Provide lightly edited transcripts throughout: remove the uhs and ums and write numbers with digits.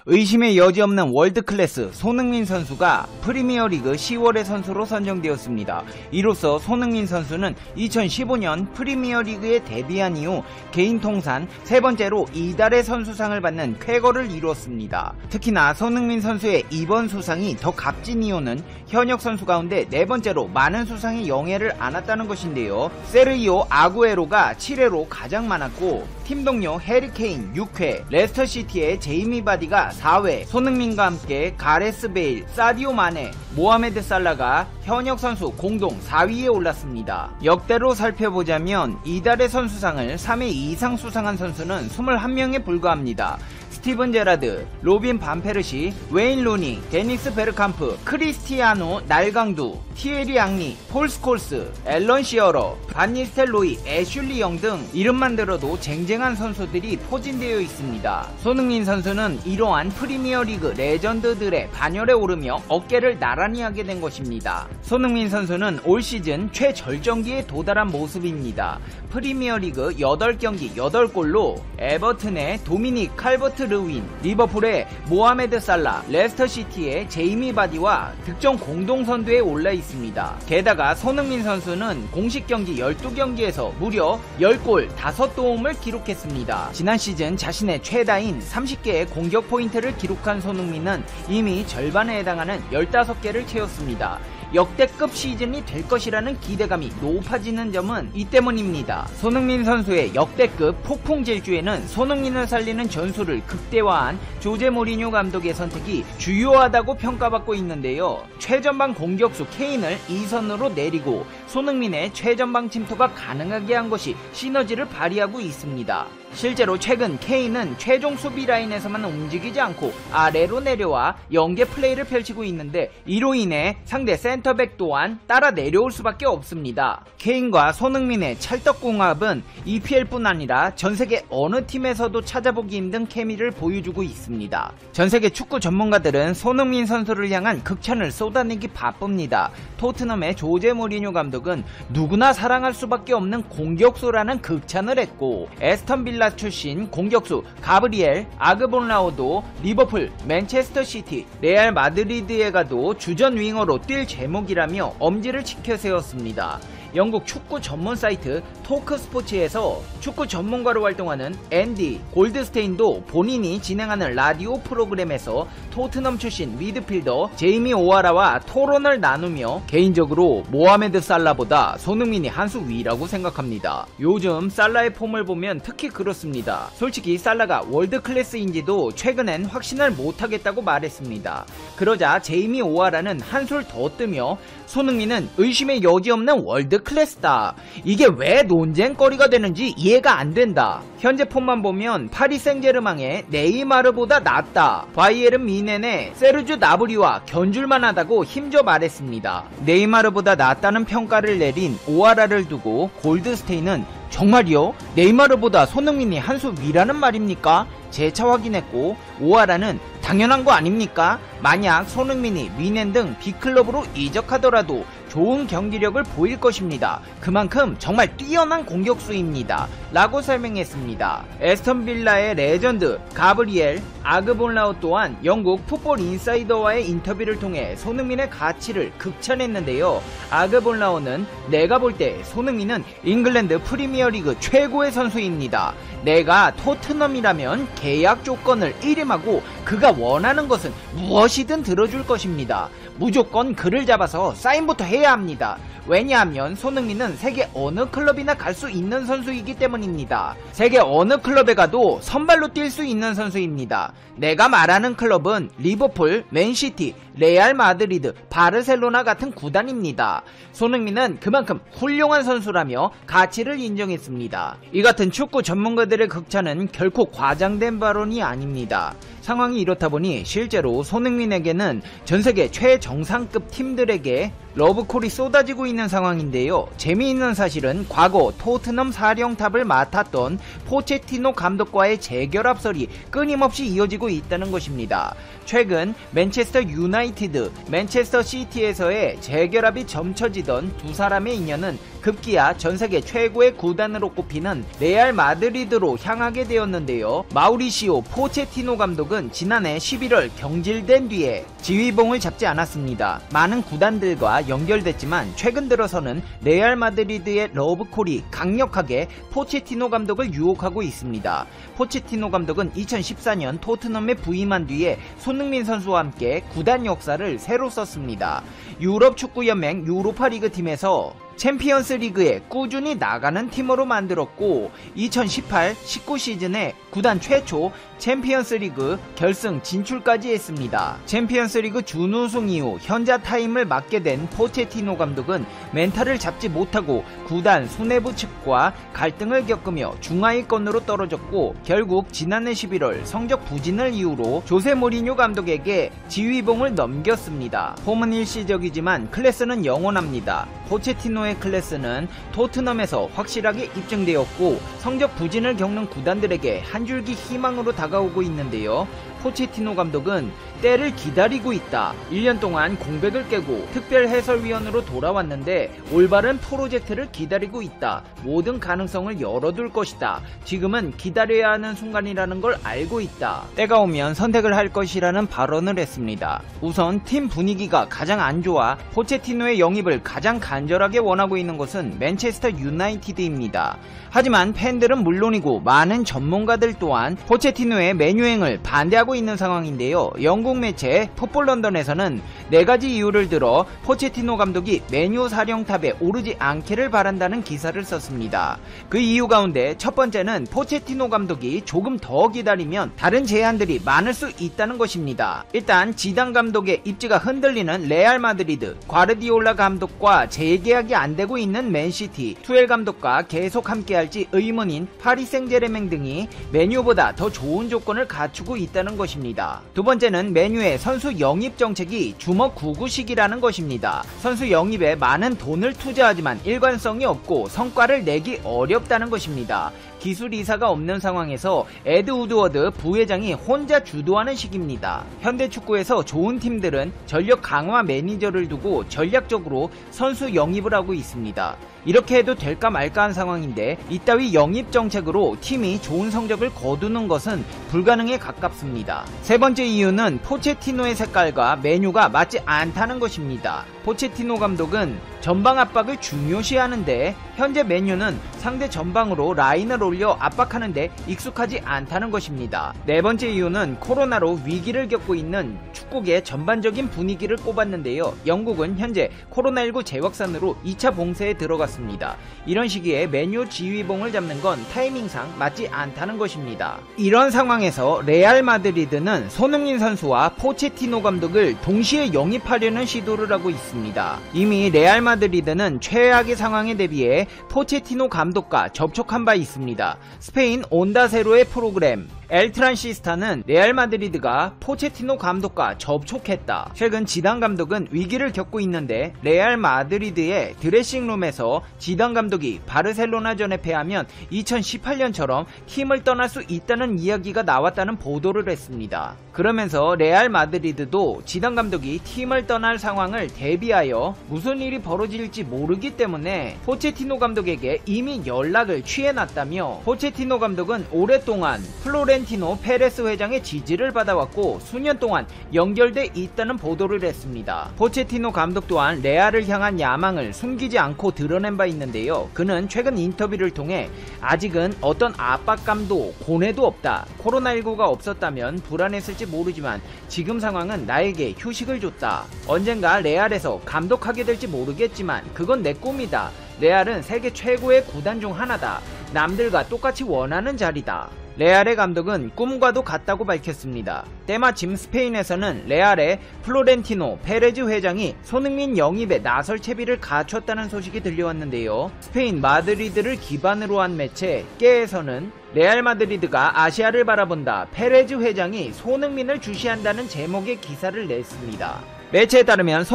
의심의 여지 없는 월드클래스 손흥민 선수가 프리미어리그 10월의 선수로 선정되었습니다. 이로써 손흥민 선수는 2015년 프리미어리그에 데뷔한 이후 개인 통산 세 번째로 이달의 선수상을 받는 쾌거를 이루었습니다. 특히나 손흥민 선수의 이번 수상이 더 값진 이유는 현역 선수 가운데 네 번째로 많은 수상이 영예를 안았다는 것인데요. 세르히오 아구에로가 7회로 가장 많았고 팀 동료 해리 케인 6회, 레스터시티의 제이미 바디가 4회, 손흥민과 함께 가레스 베일, 사디오 마네, 모하메드 살라가 현역 선수 공동 4위에 올랐습니다. 역대로 살펴보자면 이달의 선수상을 3회 이상 수상한 선수는 21명에 불과합니다. 스티븐 제라드, 로빈 반페르시, 웨인 루니, 데니스 베르캄프, 크리스티아노 날강두, 티에리 앙리, 폴 스콜스, 앨런 시어러, 반 니스텔로이, 애슐리 영 등 이름만 들어도 쟁쟁한 선수들이 포진되어 있습니다. 손흥민 선수는 이러한 프리미어리그 레전드들의 반열에 오르며 어깨를 나란히 하게 된 것입니다. 손흥민 선수는 올 시즌 최절정기에 도달한 모습입니다. 프리미어리그 8경기 8골로 에버튼의 도미닉 칼버트 르윈, 리버풀의 모하메드 살라, 레스터시티의 제이미 바디와 득점 공동선두에 올라 있습니다. 게다가 손흥민 선수는 공식 경기 12경기에서 무려 10골 5도움을 기록했습니다. 지난 시즌 자신의 최다인 30개의 공격 포인트를 기록한 손흥민은 이미 절반에 해당하는 15개를 채웠습니다. 역대급 시즌이 될 것이라는 기대감이 높아지는 점은 이 때문입니다. 손흥민 선수의 역대급 폭풍 질주에는 손흥민을 살리는 전술을 극대화한 조제 모리뉴 감독의 선택이 주요하다고 평가받고 있는데요. 최전방 공격수 케인을 2선으로 내리고 손흥민의 최전방 침투가 가능하게 한 것이 시너지를 발휘하고 있습니다. 실제로 최근 케인은 최종 수비 라인에서만 움직이지 않고 아래로 내려와 연계 플레이를 펼치고 있는데 이로 인해 상대 센터백 또한 따라 내려올 수밖에 없습니다. 케인과 손흥민의 찰떡궁합은 EPL뿐 아니라 전세계 어느 팀에서도 찾아보기 힘든 케미를 보여주고 있습니다. 전세계 축구 전문가들은 손흥민 선수를 향한 극찬을 쏟아내기 바쁩니다. 토트넘의 조제 모리뉴 감독은 누구나 사랑할 수밖에 없는 공격수라는 극찬을 했고 에스턴 빌라 출신 공격수 가브리엘 아그본라오도 리버풀, 맨체스터 시티, 레알 마드리드에 가도 주전 윙어로 뛸 제목이라며 엄지를 치켜 세웠습니다. 영국 축구 전문 사이트 토크스포츠에서 축구 전문가로 활동하는 앤디 골드스테인도 본인이 진행하는 라디오 프로그램에서 토트넘 출신 미드필더 제이미 오하라와 토론을 나누며 개인적으로 모하메드 살라보다 손흥민이 한 수 위라고 생각합니다. 요즘 살라의 폼을 보면 특히 그렇습니다. 솔직히 살라가 월드클래스인지도 최근엔 확신을 못하겠다고 말했습니다. 그러자 제이미 오하라는 한술 더 뜨며 손흥민은 의심의 여지 없는 월드클래스다. 이게 왜 논쟁거리가 되는지 이해가 안 된다. 현재 폼만 보면 파리 생제르맹의 네이마르보다 낫다. 바이에른 미넨의 세르주 나브리와 견줄만 하다고 힘줘 말했습니다. 네이마르보다 낫다는 평가를 내린 오하라를 두고 골드스테인은 정말이요? 네이마르보다 손흥민이 한 수 위라는 말입니까? 재차 확인했고 오하라는 당연한 거 아닙니까? 만약 손흥민이 미넨 등 B클럽으로 이적하더라도 좋은 경기력을 보일 것입니다. 그만큼 정말 뛰어난 공격수입니다. 라고 설명했습니다. 에스턴 빌라의 레전드 가브리엘 아그본라우 또한 영국 풋볼 인사이더와의 인터뷰를 통해 손흥민의 가치를 극찬했는데요. 아그본라우는 내가 볼 때 손흥민은 잉글랜드 프리미어리그 최고의 선수입니다. 내가 토트넘이라면 계약 조건을 일임하고 그가 원하는 것은 무엇이든 들어줄 것입니다. 무조건 그를 잡아서 사인부터 해야 합니다. 왜냐하면 손흥민은 세계 어느 클럽이나 갈 수 있는 선수이기 때문입니다. 세계 어느 클럽에 가도 선발로 뛸 수 있는 선수입니다. 내가 말하는 클럽은 리버풀, 맨시티, 레알 마드리드, 바르셀로나 같은 구단입니다. 손흥민은 그만큼 훌륭한 선수라며 가치를 인정했습니다. 이 같은 축구 전문가들의 극찬은 결코 과장된 발언이 아닙니다. 상황이 이렇다 보니 실제로 손흥민에게는 전세계 최정상급 팀들에게 러브콜이 쏟아지고 있는 상황인데요. 재미있는 사실은 과거 토트넘 사령탑을 맡았던 포체티노 감독과의 재결합설이 끊임없이 이어지고 있다는 것입니다. 최근 맨체스터 유나이티드, 맨체스터 시티에서의 재결합이 점쳐지던 두 사람의 인연은 급기야 전세계 최고의 구단으로 꼽히는 레알 마드리드로 향하게 되었는데요. 마우리시오 포체티노 감독은 감독은 지난해 11월 경질된 뒤에 지휘봉을 잡지 않았습니다. 많은 구단들과 연결됐지만 최근 들어서는 레알 마드리드의 러브콜이 강력하게 포체티노 감독을 유혹하고 있습니다. 포체티노 감독은 2014년 토트넘에 부임한 뒤에 손흥민 선수와 함께 구단 역사를 새로 썼습니다. 유럽 축구연맹 유로파리그 팀에서 챔피언스 리그에 꾸준히 나가는 팀으로 만들었고 2018-19 시즌에 구단 최초 챔피언스 리그 결승 진출까지 했습니다. 챔피언스 리그 준우승 이후 현자 타임을 맡게 된 포체티노 감독은 멘탈을 잡지 못하고 구단 수뇌부 측과 갈등을 겪으며 중하위권으로 떨어졌고 결국 지난해 11월 성적 부진을 이유로 조세 모리뉴 감독에게 지휘봉을 넘겼습니다. 폼은 일시적이지만 클래스는 영원합니다. 포체티노의 클래스는 토트넘에서 확실하게 입증되었고 성적 부진을 겪는 구단들에게 한 줄기 희망으로 다가오고 있는데요. 포체티노 감독은 때를 기다리고 있다. 1년 동안 공백을 깨고 특별 해설위원으로 돌아왔는데 올바른 프로젝트를 기다리고 있다. 모든 가능성을 열어둘 것이다. 지금은 기다려야 하는 순간이라는 걸 알고 있다. 때가 오면 선택을 할 것이라는 발언을 했습니다. 우선 팀 분위기가 가장 안 좋아 포체티노의 영입을 가장 간절하게 원하고 있는 것은 맨체스터 유나이티드입니다. 하지만 팬들은 물론이고 많은 전문가들 또한 포체티노의 맨유행을 반대하고 있는 상황인데요. 영국 매체 풋볼 런던에서는 4가지 이유를 들어 포체티노 감독이 맨유 사령탑에 오르지 않기를 바란다는 기사를 썼습니다. 그 이유 가운데 첫 번째는 포체티노 감독이 조금 더 기다리면 다른 제안들이 많을 수 있다는 것입니다. 일단 지단 감독의 입지가 흔들리는 레알 마드리드, 과르디올라 감독과 재계약이 안 되고 있는 맨시티, 투엘 감독과 계속 함께할지 의문인 파리 생제르맹 등이 맨유보다 더 좋은 조건을 갖추고 있다는 것입니다. 두 번째는 맨유의 선수 영입 정책이 주먹구구식이라는 것입니다. 선수 영입에 많은 돈을 투자하지만 일관성이 없고 성과를 내기 어렵다는 것입니다. 기술 이사가 없는 상황에서 에드 우드워드 부회장이 혼자 주도하는 식입니다. 현대축구에서 좋은 팀들은 전력 강화 매니저를 두고 전략적으로 선수 영입을 하고 있습니다. 이렇게 해도 될까 말까 한 상황인데 이따위 영입 정책으로 팀이 좋은 성적을 거두는 것은 불가능에 가깝습니다. 세 번째 이유는 포체티노의 색깔과 메뉴가 맞지 않다는 것입니다. 포체티노 감독은 전방 압박을 중요시하는데 현재 맨유는 상대 전방으로 라인을 올려 압박하는데 익숙하지 않다는 것입니다. 네 번째 이유는 코로나로 위기를 겪고 있는 축구계 전반적인 분위기를 꼽았는데요. 영국은 현재 코로나19 재확산으로 2차 봉쇄에 들어갔습니다. 이런 시기에 맨유 지휘봉을 잡는 건 타이밍상 맞지 않다는 것입니다. 이런 상황에서 레알 마드리드는 손흥민 선수와 포체티노 감독을 동시에 영입하려는 시도를 하고 있습니다. 이미 레알 마드리드는 최악의 상황에 대비해 포체티노 감독과 접촉한 바 있습니다. 스페인 온다세로의 프로그램 엘트란시스타는 레알 마드리드가 포체티노 감독과 접촉했다. 최근 지단 감독은 위기를 겪고 있는데 레알 마드리드의 드레싱룸에서 지단 감독이 바르셀로나전에 패하면 2018년처럼 팀을 떠날 수 있다는 이야기가 나왔다는 보도를 했습니다. 그러면서 레알 마드리드도 지단 감독이 팀을 떠날 상황을 대비하여 무슨 일이 벌어질지 모르기 때문에 포체티노 감독에게 이미 연락을 취해놨다며 포체티노 감독은 오랫동안 플로렌티노 페레스 회장의 지지를 받아왔고 수년 동안 연결돼 있다는 보도를 했습니다. 포체티노 감독 또한 레알을 향한 야망을 숨기지 않고 드러낸 바 있는데요. 그는 최근 인터뷰를 통해 아직은 어떤 압박감도 고뇌도 없다. 코로나19가 없었다면 불안했을지 모르지만 지금 상황은 나에게 휴식을 줬다. 언젠가 레알에서 감독하게 될지 모르겠지만 그건 내 꿈이다. 레알은 세계 최고의 구단 중 하나다. 남들과 똑같이 원하는 자리다. 레알의 감독은 꿈과도 같다고 밝혔습니다. 때마침 스페인에서는 레알의 플로렌티노 페레즈 회장이 손흥민 영입에 나설 채비를 갖췄다는 소식이 들려왔는데요. 스페인 마드리드를 기반으로 한 매체 깨에서는 레알 마드리드가 아시아를 바라본다. 페레즈 회장이 손흥민을 주시한다는 제목의 기사를 냈습니다. 매체에 따르면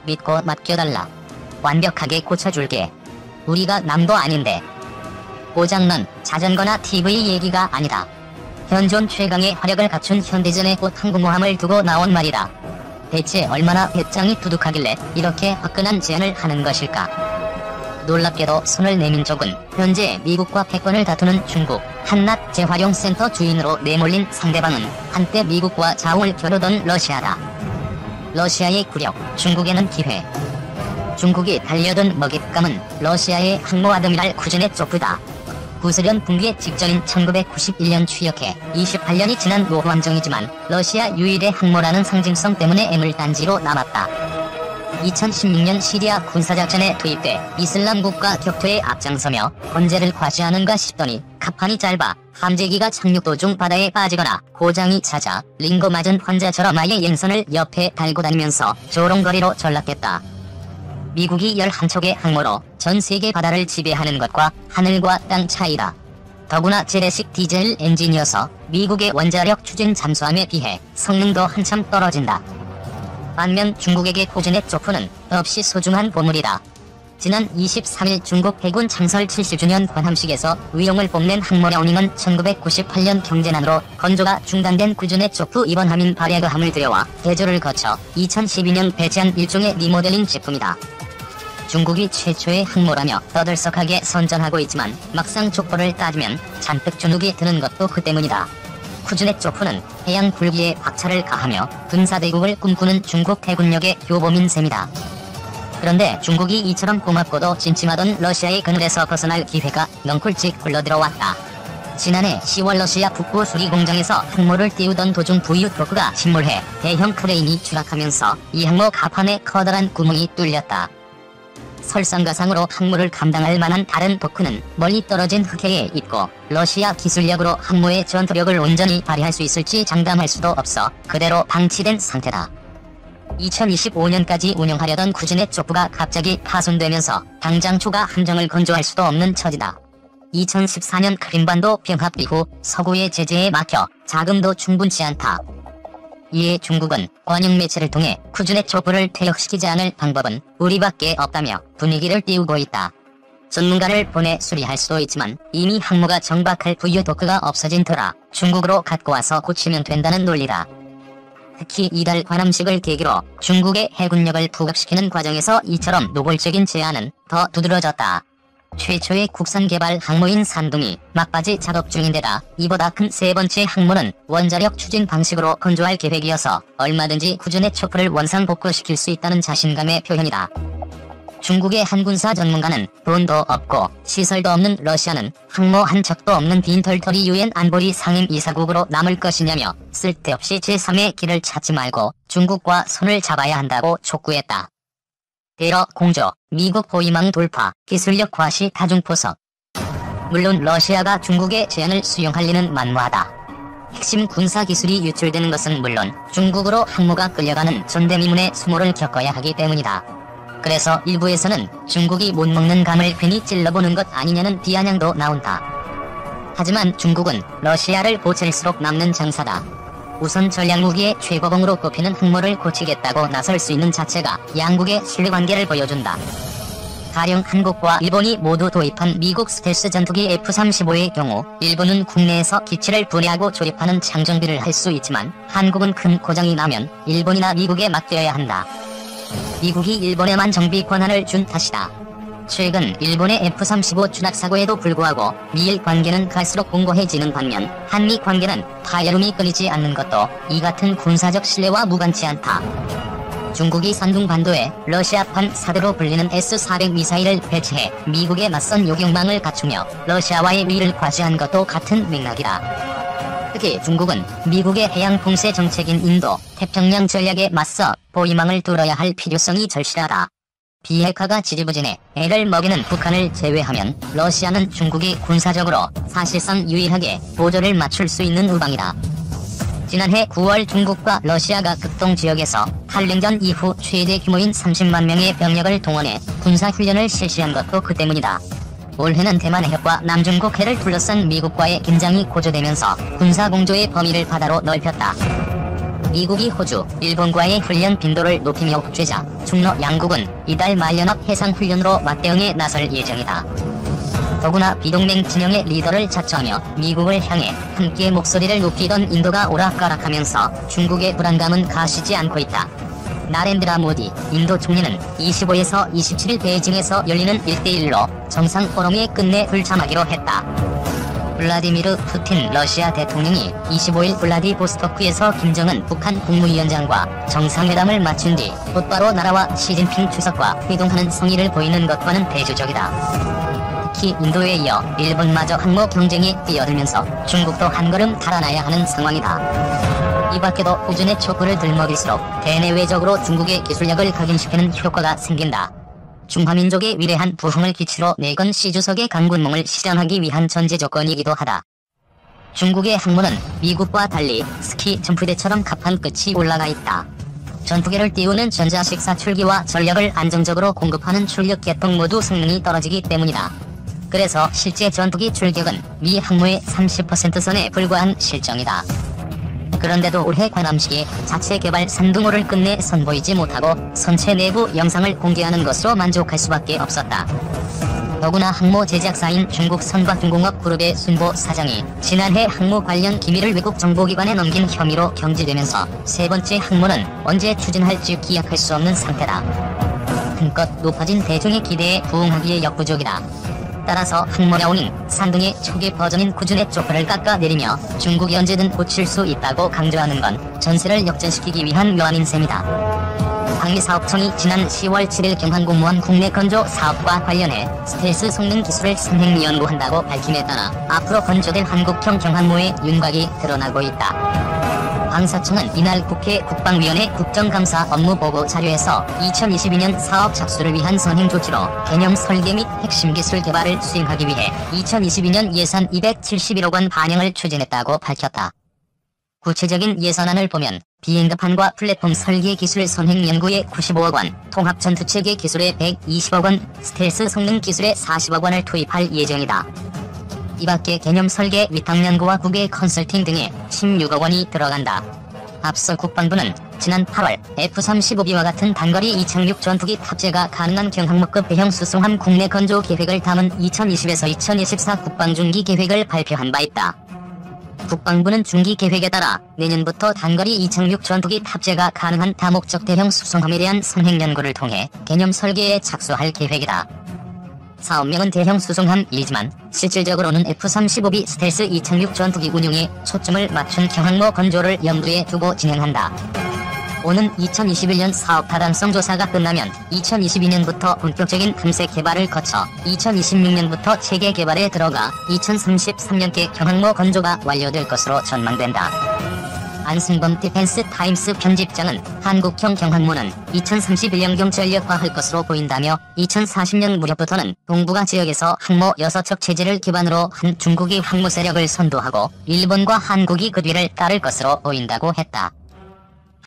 믿고 맡겨달라. 완벽하게 고쳐줄게. 우리가 남도 아닌데. 고장난 자전거나 TV 얘기가 아니다. 현존 최강의 화력을 갖춘 현대전의 꽃 항공모함을 두고 나온 말이다. 대체 얼마나 배짱이 두둑하길래 이렇게 화끈한 제안을 하는 것일까? 놀랍게도 손을 내민 쪽은 현재 미국과 패권을 다투는 중국. 한낱 재활용센터 주인으로 내몰린 상대방은 한때 미국과 좌우를 겨루던 러시아다. 러시아의 굴욕, 중국에는 기회. 중국이 달려든 먹잇감은 러시아의 항모 아드미랄 쿠즈네초프다. 구소련 붕괴 직전인 1991년 취역해 28년이 지난 노후함정이지만 러시아 유일의 항모라는 상징성 때문에 애물단지로 남았다. 2016년 시리아 군사작전에 투입돼 이슬람 국가 격퇴에 앞장서며 건재를 과시하는가 싶더니 가판이 짧아 함재기가 착륙 도중 바다에 빠지거나 고장이 잦아 링거 맞은 환자처럼 아예 옌선을 옆에 달고 다니면서 조롱거리로 전락했다. 미국이 11척의 항모로 전 세계 바다를 지배하는 것과 하늘과 땅 차이다. 더구나 재래식 디젤 엔진이어서 미국의 원자력 추진 잠수함에 비해 성능도 한참 떨어진다. 반면 중국에게 쿠즈네초프는 없이 소중한 보물이다. 지난 23일 중국 해군 창설 70주년 관함식에서 위용을 뽐낸 항모 려오닝은 1998년 경제난으로 건조가 중단된 쿠즈네초프 이번 함인 바레그함을 들여와 개조를 거쳐 2012년 배치한 일종의 리모델링 제품이다. 중국이 최초의 항모라며 떠들썩하게 선전하고 있지만 막상 족보를 따지면 잔뜩 주눅이 드는 것도 그 때문이다. 쿠즈네초프는 해양 불기에 박차를 가하며 군사대국을 꿈꾸는 중국 해군력의 교보민 셈이다. 그런데 중국이 이처럼 고맙고도 찜찜하던 러시아의 그늘에서 벗어날 기회가 넝쿨찍 굴러들어왔다. 지난해 10월 러시아 북부 수리공장에서 항모를 띄우던 도중 부유토크가 침몰해 대형 크레인이 추락하면서 이 항모 가판에 커다란 구멍이 뚫렸다. 설상가상으로 항모를 감당할 만한 다른 도크는 멀리 떨어진 흑해에 있고 러시아 기술력으로 항모의 전투력을 온전히 발휘할 수 있을지 장담할 수도 없어 그대로 방치된 상태다. 2025년까지 운영하려던 쿠즈네초프가 갑자기 파손되면서 당장 추가 함정을 건조할 수도 없는 처지다. 2014년 크림반도 병합 이후 서구의 제재에 막혀 자금도 충분치 않다. 이에 중국은 관영 매체를 통해 쿠즈네초프를 퇴역시키지 않을 방법은 우리밖에 없다며 분위기를 띄우고 있다. 전문가를 보내 수리할 수도 있지만 이미 항모가 정박할 부유도크가 없어진 터라 중국으로 갖고 와서 고치면 된다는 논리다. 특히 이달 관함식을 계기로 중국의 해군력을 부각시키는 과정에서 이처럼 노골적인 제안은 더 두드러졌다. 최초의 국산개발 항모인 산둥이 막바지 작업 중인데다 이보다 큰 세 번째 항모는 원자력 추진 방식으로 건조할 계획이어서 얼마든지 쿠즈네초프를 원상복구시킬 수 있다는 자신감의 표현이다. 중국의 한 군사 전문가는 돈도 없고 시설도 없는 러시아는 항모 한 척도 없는 빈털터리 유엔 안보리 상임이사국으로 남을 것이냐며 쓸데없이 제3의 길을 찾지 말고 중국과 손을 잡아야 한다고 촉구했다. 대러 공조, 미국 포위망 돌파, 기술력 과시 다중포석. 물론 러시아가 중국의 제안을 수용할 리는 만무하다. 핵심 군사기술이 유출되는 것은 물론 중국으로 항모가 끌려가는 전대미문의 수모를 겪어야 하기 때문이다. 그래서 일부에서는 중국이 못 먹는 감을 괜히 찔러보는 것 아니냐는 비아냥도 나온다. 하지만 중국은 러시아를 보챌수록 남는 장사다. 우선 전략무기의 최고봉으로 꼽히는 항모를 고치겠다고 나설 수 있는 자체가 양국의 신뢰관계를 보여준다. 가령 한국과 일본이 모두 도입한 미국 스텔스 전투기 F-35의 경우 일본은 국내에서 기체를 분해하고 조립하는 장정비를 할 수 있지만 한국은 큰 고장이 나면 일본이나 미국에 맡겨야 한다. 미국이 일본에만 정비 권한을 준 탓이다. 최근 일본의 F-35 추락사고에도 불구하고 미일 관계는 갈수록 공고해지는 반면 한미 관계는 파열음이 끊이지 않는 것도 이 같은 군사적 신뢰와 무관치 않다. 중국이 산둥반도에 러시아판 사대로 불리는 S-400 미사일을 배치해 미국에 맞선 요격망을 갖추며 러시아와의 위를 과시한 것도 같은 맥락이다. 특히 중국은 미국의 해양 봉쇄 정책인 인도, 태평양 전략에 맞서 포위망을 뚫어야 할 필요성이 절실하다. 비핵화가 지지부진해 애를 먹이는 북한을 제외하면 러시아는 중국이 군사적으로 사실상 유일하게 보조를 맞출 수 있는 우방이다. 지난해 9월 중국과 러시아가 극동지역에서 한랭전 이후 최대 규모인 30만 명의 병력을 동원해 군사훈련을 실시한 것도 그 때문이다. 올해는 대만 해협과 남중국 해를 둘러싼 미국과의 긴장이 고조되면서 군사공조의 범위를 바다로 넓혔다. 미국이 호주, 일본과의 훈련 빈도를 높이며 옥죄자 중러 양국은 이달 말 연합 해상훈련으로 맞대응에 나설 예정이다. 더구나 비동맹 진영의 리더를 자처하며 미국을 향해 함께 목소리를 높이던 인도가 오락가락하면서 중국의 불안감은 가시지 않고 있다. 나렌드라 모디 인도 총리는 25에서 27일 베이징에서 열리는 1대1로 정상 포럼에 끝내 불참하기로 했다. 블라디미르 푸틴 러시아 대통령이 25일 블라디보스토크에서 김정은 북한 국무위원장과 정상회담을 마친 뒤 곧바로 나라와 시진핑 주석과 회동하는 성의를 보이는 것과는 대조적이다. 특히 인도에 이어 일본마저 항모 경쟁에 뛰어들면서 중국도 한 걸음 달아나야 하는 상황이다. 이 밖에도 우준의 촉구를 들먹일수록 대내외적으로 중국의 기술력을 각인시키는 효과가 생긴다. 중화민족의 위대한 부흥을 기치로 내건 시주석의 강군몽을 실현하기 위한 전제 조건이기도 하다. 중국의 항모는 미국과 달리 스키 점프대처럼 갑판 끝이 올라가 있다. 전투기를 띄우는 전자식 사출기와 전력을 안정적으로 공급하는 출력 계통 모두 성능이 떨어지기 때문이다. 그래서 실제 전투기 출격은 미 항모의 30% 선에 불과한 실정이다. 그런데도 올해 관함식에 자체 개발 산둥호를 끝내 선보이지 못하고 선체 내부 영상을 공개하는 것으로 만족할 수밖에 없었다. 더구나 항모 제작사인 중국 선박중공업 그룹의 순보 사장이 지난해 항모 관련 기밀을 외국 정보기관에 넘긴 혐의로 경질되면서 세 번째 항모는 언제 추진할지 기약할 수 없는 상태다. 한껏 높아진 대중의 기대에 부응하기에 역부족이다. 따라서 항모야오는 산둥의 초기 버전인 구준의 쪽파를 깎아내리며 중국이 언제든 고칠 수 있다고 강조하는 건 전세를 역전시키기 위한 묘안인 셈이다. 방위사업청이 지난 10월 7일 경항공무원 국내 건조 사업과 관련해 스텔스 성능 기술을 선행 연구한다고 밝힘에 따라 앞으로 건조될 한국형 경항모의 윤곽이 드러나고 있다. 방사청은 이날 국회 국방위원회 국정감사 업무보고 자료에서 2022년 사업 착수를 위한 선행 조치로 개념 설계 및 핵심 기술 개발을 수행하기 위해 2022년 예산 271억 원 반영을 추진했다고 밝혔다. 구체적인 예산안을 보면 비행갑판과 플랫폼 설계 기술 선행 연구에 95억 원, 통합 전투체계 기술에 120억 원, 스텔스 성능 기술에 40억 원을 투입할 예정이다. 이 밖에 개념 설계, 위탁 연구와 국외 컨설팅 등에 16억 원이 들어간다. 앞서 국방부는 지난 8월 F-35B와 같은 단거리 이착륙 전투기 탑재가 가능한 경항모급 대형 수송함 국내 건조 계획을 담은 2020에서 2024 국방중기 계획을 발표한 바 있다. 국방부는 중기 계획에 따라 내년부터 단거리 이착륙 전투기 탑재가 가능한 다목적 대형 수송함에 대한 선행 연구를 통해 개념 설계에 착수할 계획이다. 사업명은 대형 수송함이지만 실질적으로는 F-35B 스텔스 이착륙 전투기 운용에 초점을 맞춘 경항모 건조를 염두에 두고 진행한다. 오는 2021년 사업 타당성 조사가 끝나면 2022년부터 본격적인 탐색 개발을 거쳐 2026년부터 체계 개발에 들어가 2033년께 경항모 건조가 완료될 것으로 전망된다. 안승범 디펜스 타임스 편집장은 한국형 경항모는 2031년경 전력화할 것으로 보인다며 2040년 무렵부터는 동북아 지역에서 항모 6척 체제를 기반으로 한 중국이 항모 세력을 선도하고 일본과 한국이 그 뒤를 따를 것으로 보인다고 했다.